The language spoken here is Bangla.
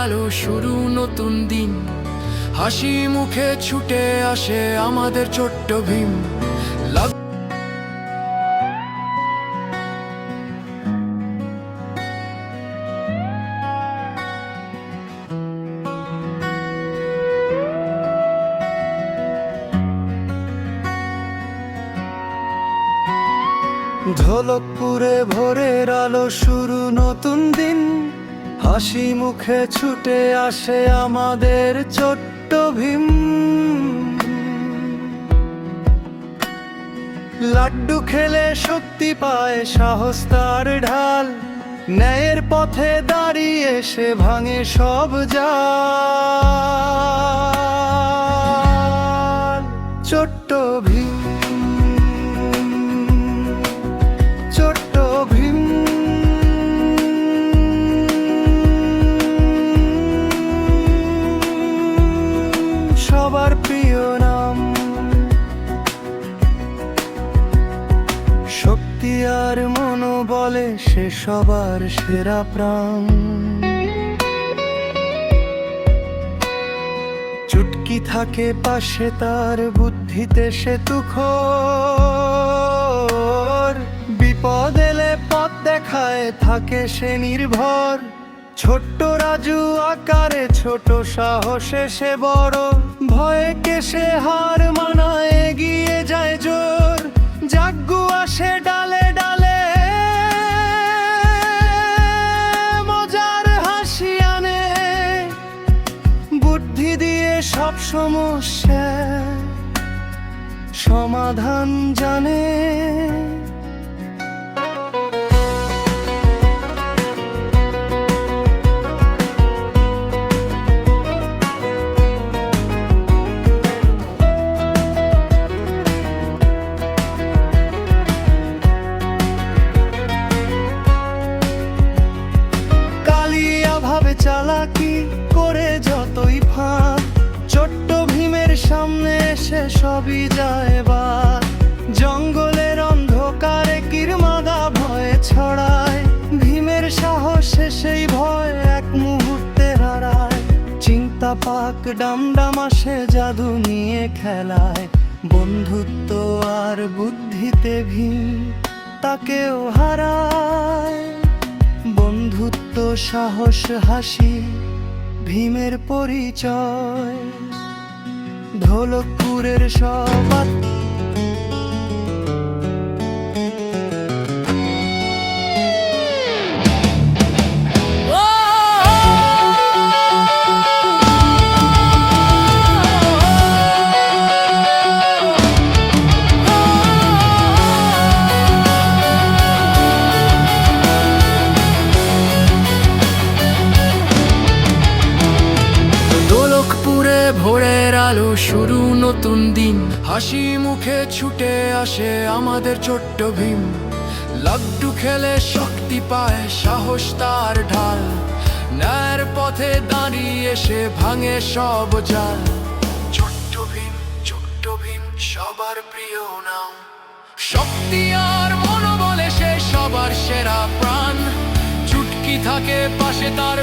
আলো শুরু নতুন দিন, হাসি মুখে ছুটে আসে আমাদের ছোট্ট ভীম। ঢোলকপুরে ভোরের আলো শুরু নতুন দিন, হাসি মুখে ছুটে আসে আমাদের ছোট্ট ভীম। লাড্ডু খেলে শক্তি পায়, সাহস তার ঢাল, ন্যায়ের পথে দাঁড়িয়ে সে ভাঙে সব জাল। ছোট্ট ভীম, ছোট্ট ভীম, সবার প্রিয় নাম। শক্তি আর মনোবলে সে সবার সেরা প্রাণ। চুটকি থাকে পাশে তার, বুদ্ধিতে সে তুখোর, বিপদ এলে পথ দেখায় থাকে সে নির্ভর। ছোট্ট রাজু আকারে ছোট, সাহসে সে বড়, ভয়কে সে হার মানায়, এগিয়ে যায় জোর। যাজ্ঞ আসে ডালে ডালে, মজার হাসি আনে, বুদ্ধি দিয়ে সব সমস্যা সমাধান জানে। চালাকি করে যতই ফাঁক, ছোট্ট ভীমের সামনে এসে সবই যায় বাদ। জঙ্গলের অন্ধকারে কিরমাদা ভয়ে ছড়ায়, ভীমের সাহসে সেই ভয় এক মুহূর্তে হারায়। চিন্তা পাক ডামডাম আসে, জাদু নিয়ে খেলায়, বন্ধুত্ব আর বুদ্ধিতে ভীম তাকেও হারায়। বন্ধুত্ব, সাহস, হাসি ভীমের পরিচয়। ঢোলকপুরের সব ভোরের আলো শুরু নতুন দিন, হাসি মুখে ছুটে আসে আমাদের ছোট্ট ভীম। লাড্ডু খেলে শক্তি পায়, সাহস তার ঢাল, ন্যায়ের পথে দাঁড়িয়ে সে ভাঙে সব জাল। ছোট্ট ভীম, ছোট্ট ভীম, সবার প্রিয় নাম। শক্তি আর মনোবলে সে সবার সেরা প্রাণ, চুটকি থাকে পাশে তার।